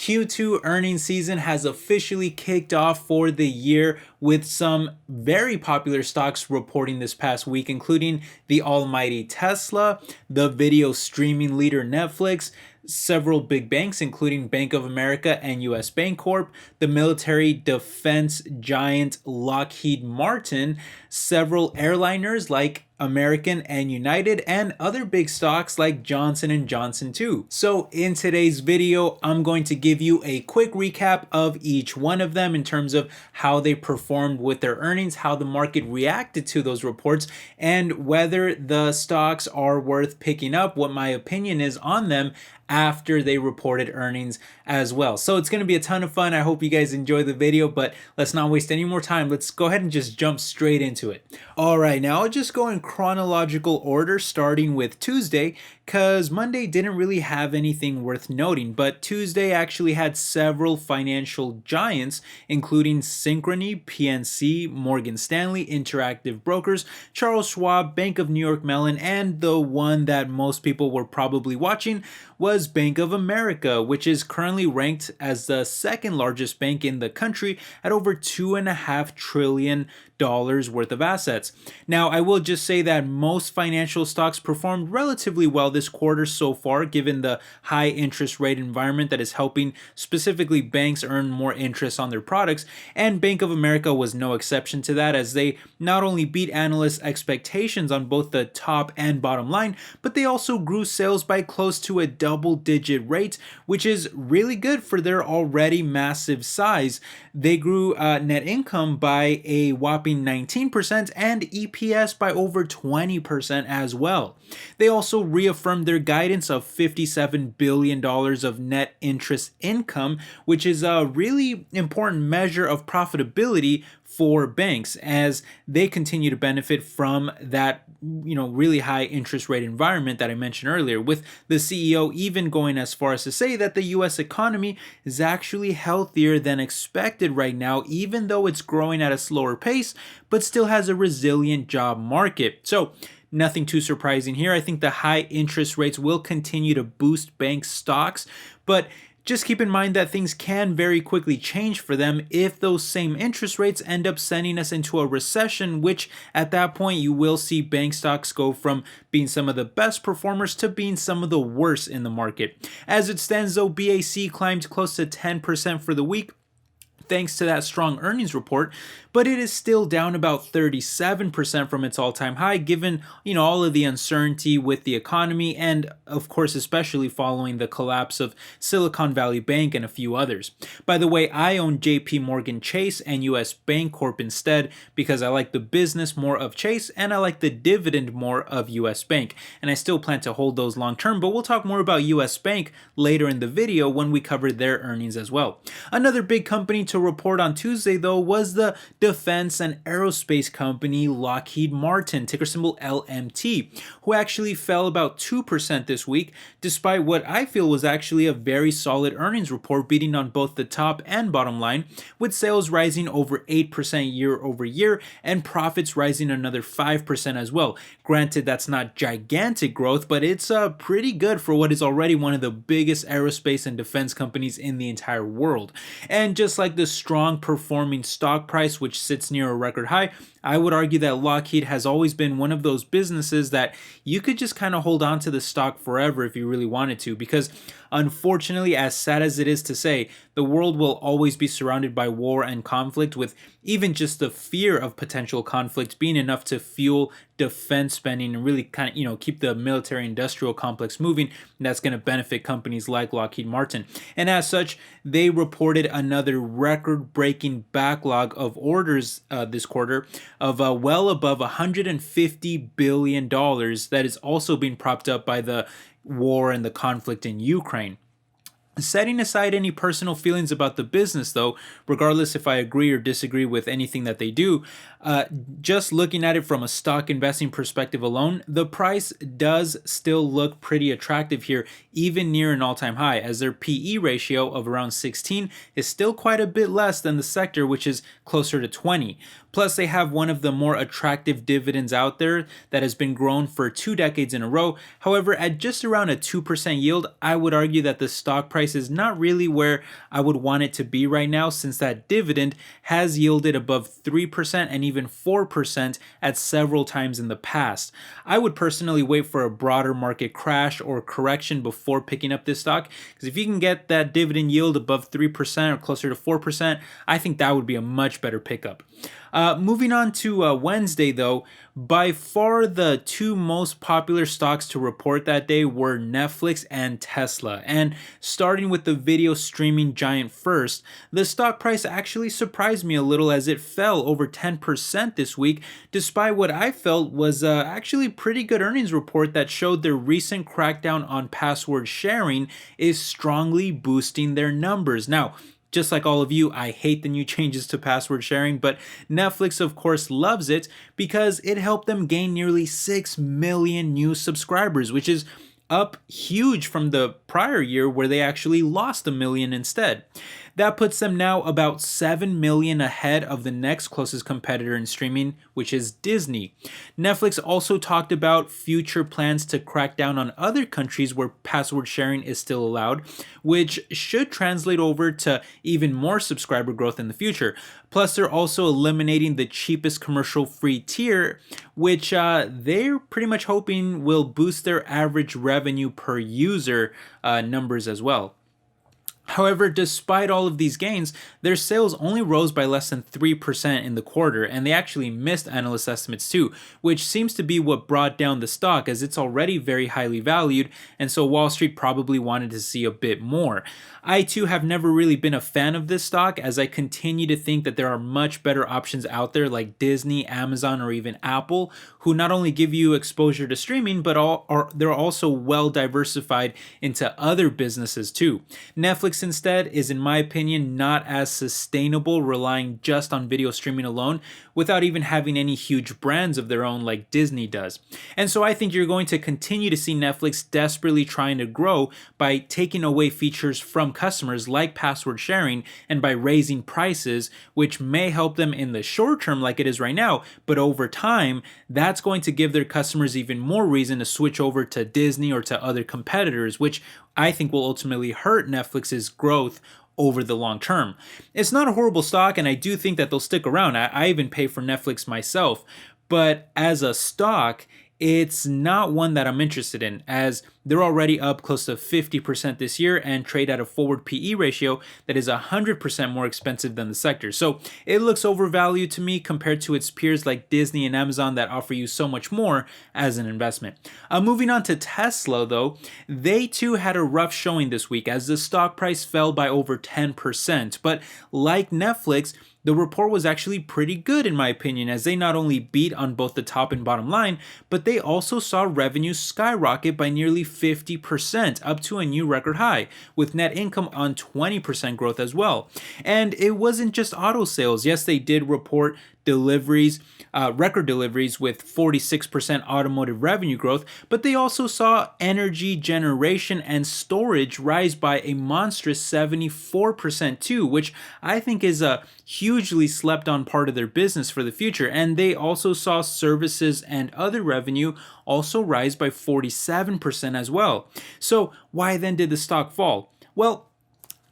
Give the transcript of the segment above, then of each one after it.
Q2 earnings season has officially kicked off for the year with some very popular stocks reporting this past week, including the almighty Tesla, the video streaming leader Netflix, several big banks, including Bank of America and US Bancorp, the military defense giant Lockheed Martin, several airliners like American and United, and other big stocks like Johnson & Johnson too. So in today's video, I'm going to give you a quick recap of each one of them in terms of how they performed with their earnings, how the market reacted to those reports, and whether the stocks are worth picking up, what my opinion is on them after they reported earnings as well. So it's going to be a ton of fun. I hope you guys enjoy the video, but let's not waste any more time. Let's go ahead and just jump straight into it. All right, now I'll just go in chronological order, starting with Tuesday, because Monday didn't really have anything worth noting, but Tuesday actually had several financial giants, including Synchrony, PNC, Morgan Stanley, Interactive Brokers, Charles Schwab, Bank of New York Mellon, and the one that most people were probably watching was Bank of America, which is currently ranked as the second largest bank in the country at over $2.5 trillion worth of assets. Now, I will just say that most financial stocks performed relatively well this quarter so far, given the high interest rate environment that is helping specifically banks earn more interest on their products, and Bank of America was no exception to that, as they not only beat analysts' expectations on both the top and bottom line, but they also grew sales by close to a double-digit rate, which is really good for their already massive size. They grew net income by a whopping 19% and EPS by over 20% as well. They also reaffirmed their guidance of $57 billion of net interest income, which is a really important measure of profitability for banks as they continue to benefit from that really high interest rate environment that I mentioned earlier, with the CEO even going as far as to say that the US economy is actually healthier than expected right now, even though it's growing at a slower pace, but still has a resilient job market. So nothing too surprising here. I think the high interest rates will continue to boost bank stocks, but just keep in mind that things can very quickly change for them if those same interest rates end up sending us into a recession, which at that point you will see bank stocks go from being some of the best performers to being some of the worst in the market. As it stands though, BAC climbed close to 10% for the week, thanks to that strong earnings report, but it is still down about 37% from its all-time high, given all of the uncertainty with the economy, and of course especially following the collapse of Silicon Valley Bank and a few others. By the way, I own JP Morgan Chase and US Bancorp instead, because I like the business more of Chase and I like the dividend more of US Bank, and I still plan to hold those long term, but we'll talk more about US Bank later in the video when we cover their earnings as well. Another big company to report on Tuesday though was the defense and aerospace company Lockheed Martin, ticker symbol LMT, who actually fell about 2% this week, despite what I feel was actually a very solid earnings report, beating on both the top and bottom line, with sales rising over 8% year over year and profits rising another 5% as well. Granted, that's not gigantic growth, but it's pretty good for what is already one of the biggest aerospace and defense companies in the entire world. And just like the strong performing stock price, which sits near a record high, I would argue that Lockheed has always been one of those businesses that you could just kind of hold on to the stock forever if you really wanted to, because unfortunately, as sad as it is to say, the world will always be surrounded by war and conflict, with even just the fear of potential conflict being enough to fuel defense spending and really kind of, keep the military industrial complex moving. And that's going to benefit companies like Lockheed Martin. And as such, they reported another record-breaking backlog of orders this quarter of well above $150 billion that is also being propped up by the war and the conflict in Ukraine. Setting aside any personal feelings about the business though, regardless if I agree or disagree with anything that they do, just looking at it from a stock investing perspective alone, the price does still look pretty attractive here, even near an all-time high, as their PE ratio of around 16 is still quite a bit less than the sector, which is closer to 20. Plus, they have one of the more attractive dividends out there that has been grown for 2 decades in a row. However, at just around a 2% yield, I would argue that the stock price is not really where I would want it to be right now, since that dividend has yielded above 3% and even 4% at several times in the past. I would personally wait for a broader market crash or correction before picking up this stock, because if you can get that dividend yield above 3% or closer to 4%, I think that would be a much better pickup. Moving on to Wednesday, though, by far the two most popular stocks to report that day were Netflix and Tesla. And starting with the video streaming giant first, the stock price actually surprised me a little as it fell over 10% this week, despite what I felt was actually pretty good earnings report that showed their recent crackdown on password sharing is strongly boosting their numbers. Now, just like all of you, I hate the new changes to password sharing, but Netflix, of course, loves it because it helped them gain nearly 6 million new subscribers, which is up huge from the prior year where they actually lost 1 million instead. That puts them now about 7 million ahead of the next closest competitor in streaming, which is Disney. Netflix also talked about future plans to crack down on other countries where password sharing is still allowed, which should translate over to even more subscriber growth in the future. Plus, they're also eliminating the cheapest commercial free tier, which they're pretty much hoping will boost their average revenue per user numbers as well. However, despite all of these gains, their sales only rose by less than 3% in the quarter, and they actually missed analyst estimates too, which seems to be what brought down the stock as it's already very highly valued, and so Wall Street probably wanted to see a bit more. I too have never really been a fan of this stock, as I continue to think that there are much better options out there like Disney, Amazon, or even Apple, who not only give you exposure to streaming, but they're also well diversified into other businesses too. Netflix instead is, in my opinion, not as sustainable, relying just on video streaming alone without even having any huge brands of their own like Disney does. And so I think you're going to continue to see Netflix desperately trying to grow by taking away features from customers like password sharing and by raising prices, which may help them in the short term like it is right now, but over time, that's going to give their customers even more reason to switch over to Disney or to other competitors, which I think will ultimately hurt Netflix's growth over the long term. It's not a horrible stock, and I do think that they'll stick around. I even pay for Netflix myself, but as a stock, it's not one that I'm interested in, as they're already up close to 50% this year and trade at a forward PE ratio that is 100% more expensive than the sector. So it looks overvalued to me compared to its peers like Disney and Amazon that offer you so much more as an investment. Moving on to Tesla, though, they too had a rough showing this week as the stock price fell by over 10%. But like Netflix, the report was actually pretty good in my opinion, as they not only beat on both the top and bottom line, but they also saw revenue skyrocket by nearly 50%, up to a new record high, with net income on 20% growth as well. And it wasn't just auto sales. Yes, they did report deliveries, record deliveries with 46% automotive revenue growth, but they also saw energy generation and storage rise by a monstrous 74% too, which I think is a hugely slept on part of their business for the future. And they also saw services and other revenue also rise by 47% as well. So why then did the stock fall? Well,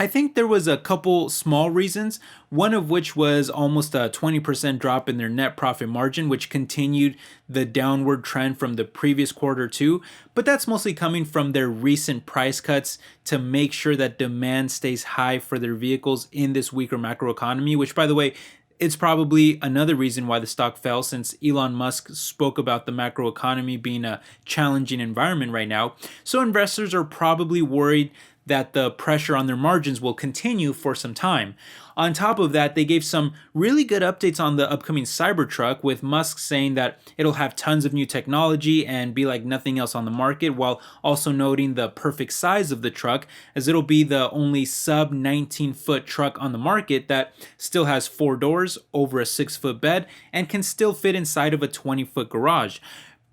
I think there was a couple small reasons, one of which was almost a 20% drop in their net profit margin, which continued the downward trend from the previous quarter too. But that's mostly coming from their recent price cuts to make sure that demand stays high for their vehicles in this weaker macroeconomy, which, by the way, it's probably another reason why the stock fell, since Elon Musk spoke about the macroeconomy being a challenging environment right now. So investors are probably worried that the pressure on their margins will continue for some time. On top of that, they gave some really good updates on the upcoming Cybertruck, with Musk saying that it'll have tons of new technology and be like nothing else on the market, while also noting the perfect size of the truck, as it'll be the only sub 19-foot truck on the market that still has 4 doors, over a 6-foot bed, and can still fit inside of a 20-foot garage.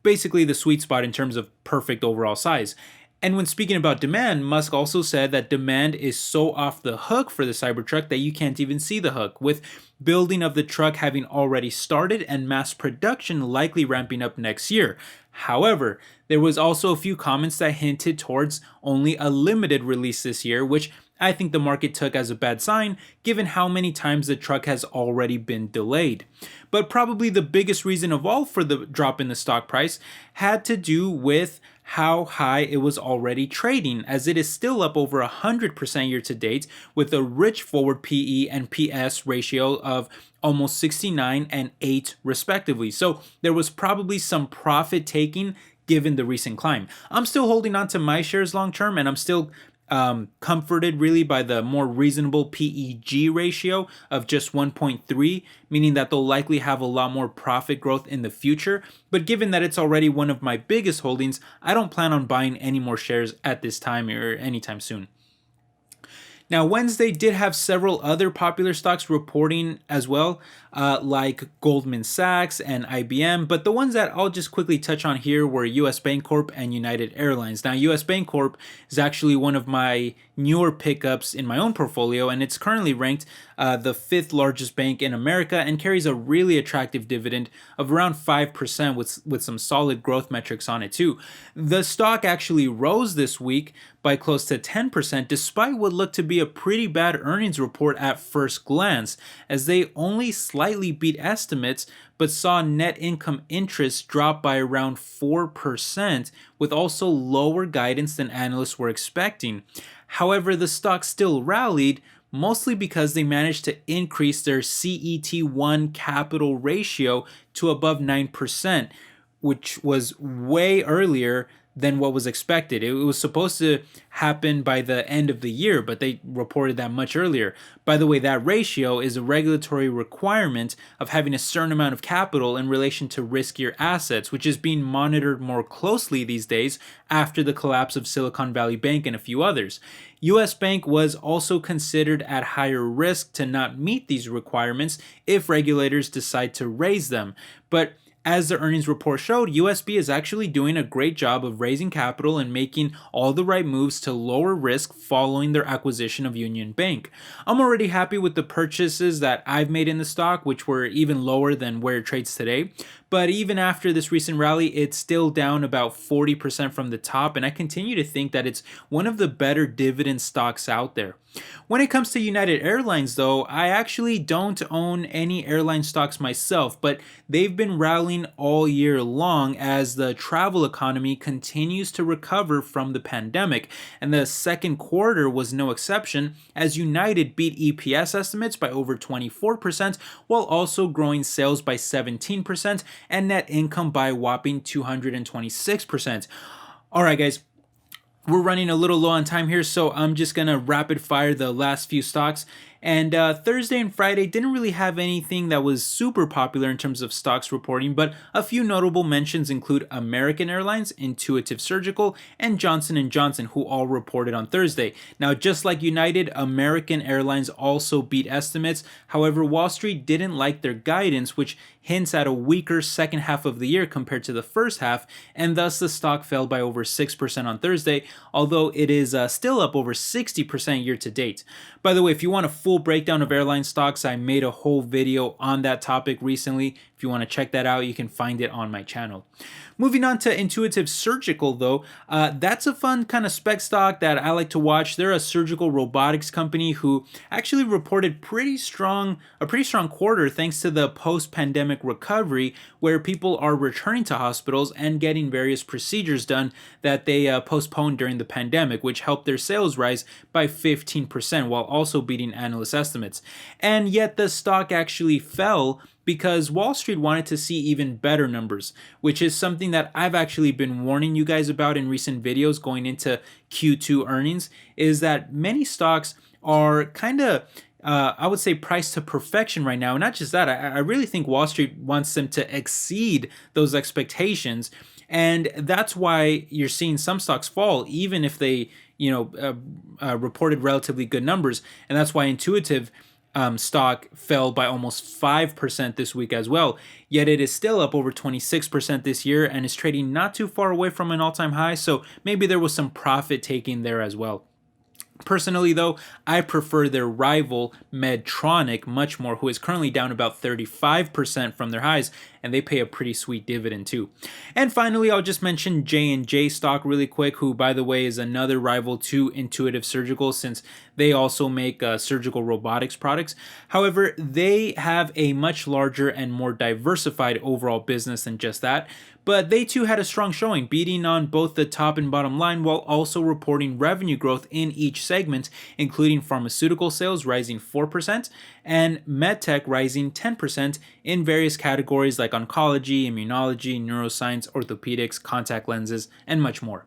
Basically the sweet spot in terms of perfect overall size. And when speaking about demand, Musk also said that demand is so off the hook for the Cybertruck that you can't even see the hook, with building of the truck having already started and mass production likely ramping up next year. However, there was also a few comments that hinted towards only a limited release this year, which I think the market took as a bad sign given how many times the truck has already been delayed. But probably the biggest reason of all for the drop in the stock price had to do with how high it was already trading, as it is still up over 100% year to date, with a rich forward PE and PS ratio of almost 69 and 8 respectively. So there was probably some profit taking given the recent climb. I'm still holding on to my shares long term, and I'm still comforted really by the more reasonable PEG ratio of just 1.3, meaning that they'll likely have a lot more profit growth in the future. But given that it's already one of my biggest holdings, I don't plan on buying any more shares at this time or anytime soon. Now, Wednesday did have several other popular stocks reporting as well, like Goldman Sachs and IBM, but the ones that I'll just quickly touch on here were US Bancorp and United Airlines. Now, US Bancorp is actually one of my newer pickups in my own portfolio, and it's currently ranked the fifth largest bank in America and carries a really attractive dividend of around 5% with some solid growth metrics on it too. The stock actually rose this week by close to 10% despite what looked to be a pretty bad earnings report at first glance, as they only slightly beat estimates but saw net income interest drop by around 4%, with also lower guidance than analysts were expecting. However, the stock still rallied, mostly because they managed to increase their CET1 capital ratio to above 9%, which was way earlier than what was expected. It was supposed to happen by the end of the year, but they reported that much earlier. By the way, that ratio is a regulatory requirement of having a certain amount of capital in relation to riskier assets, which is being monitored more closely these days after the collapse of Silicon Valley Bank and a few others. US Bank was also considered at higher risk to not meet these requirements if regulators decide to raise them. But as the earnings report showed, USB is actually doing a great job of raising capital and making all the right moves to lower risk following their acquisition of Union Bank. I'm already happy with the purchases that I've made in the stock, which were even lower than where it trades today. But even after this recent rally, it's still down about 40% from the top, and I continue to think that it's one of the better dividend stocks out there. When it comes to United Airlines, though, I actually don't own any airline stocks myself, but they've been rallying all year long as the travel economy continues to recover from the pandemic, and the second quarter was no exception, as United beat EPS estimates by over 24%, while also growing sales by 17% and net income by a whopping 226%. Alright guys, we're running a little low on time here, so I'm just going to rapid fire the last few stocks. And Thursday and Friday didn't really have anything that was super popular in terms of stocks reporting, but a few notable mentions include American Airlines, Intuitive Surgical, and Johnson & Johnson, who all reported on Thursday. Now, just like United, American Airlines also beat estimates. However, Wall Street didn't like their guidance, which hints at a weaker second half of the year compared to the first half, and thus the stock fell by over 6% on Thursday, although it is still up over 60% year to date. By the way, if you want a full breakdown of airline stocks, I made a whole video on that topic recently. If you want to check that out, you can find it on my channel. Moving on to Intuitive Surgical, though, that's a fun kind of spec stock that I like to watch. They're a surgical robotics company who actually reported a pretty strong quarter thanks to the post-pandemic recovery, where people are returning to hospitals and getting various procedures done that they postponed during the pandemic, which helped their sales rise by 15% while also beating analyst estimates. And yet the stock actually fell because Wall Street wanted to see even better numbers, which is something that I've actually been warning you guys about in recent videos going into Q2 earnings, is that many stocks are kind of I would say priced to perfection right now. And not just that, I really think Wall Street wants them to exceed those expectations. And that's why you're seeing some stocks fall, even if they reported relatively good numbers. And that's why Intuitive stock fell by almost 5% this week as well, yet it is still up over 26% this year and is trading not too far away from an all-time high, so maybe there was some profit taking there as well. Personally, though, I prefer their rival Medtronic much more, who is currently down about 35% from their highs, and they pay a pretty sweet dividend too. And finally, I'll just mention J&J stock really quick, who, by the way, is another rival to Intuitive Surgical, since they also make surgical robotics products. However, they have a much larger and more diversified overall business than just that. But they too had a strong showing, beating on both the top and bottom line while also reporting revenue growth in each segment, including pharmaceutical sales rising 4% and medtech rising 10% in various categories like oncology, immunology, neuroscience, orthopedics, contact lenses, and much more.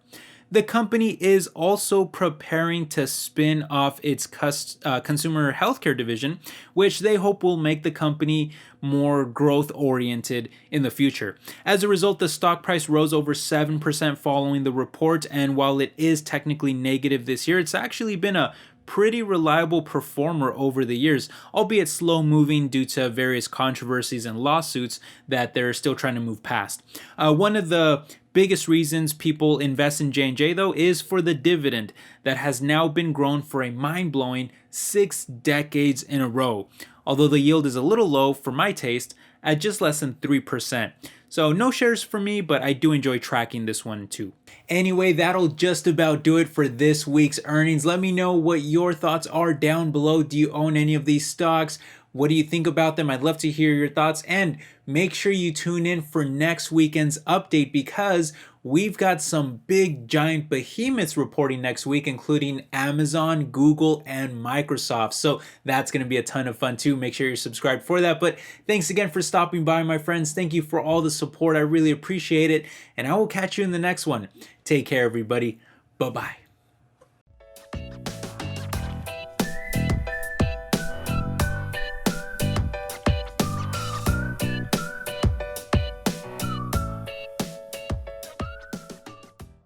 The company is also preparing to spin off its consumer healthcare division, which they hope will make the company more growth oriented in the future. As a result, the stock price rose over 7% following the report, and while it is technically negative this year, it's actually been a pretty reliable performer over the years, albeit slow moving due to various controversies and lawsuits that they're still trying to move past. One of the biggest reasons people invest in J&J though is for the dividend that has now been grown for a mind-blowing 6 decades in a row, although the yield is a little low for my taste at just less than 3%. So no shares for me, but I do enjoy tracking this one too. Anyway, that'll just about do it for this week's earnings. Let me know what your thoughts are down below. Do you own any of these stocks? What do you think about them? I'd love to hear your thoughts, and make sure you tune in for next weekend's update because we've got some big giant behemoths reporting next week, including Amazon, Google, and Microsoft. So that's going to be a ton of fun too. Make sure you're subscribed for that. But thanks again for stopping by, my friends. Thank you for all the support. I really appreciate it. And I will catch you in the next one. Take care, everybody. Bye-bye.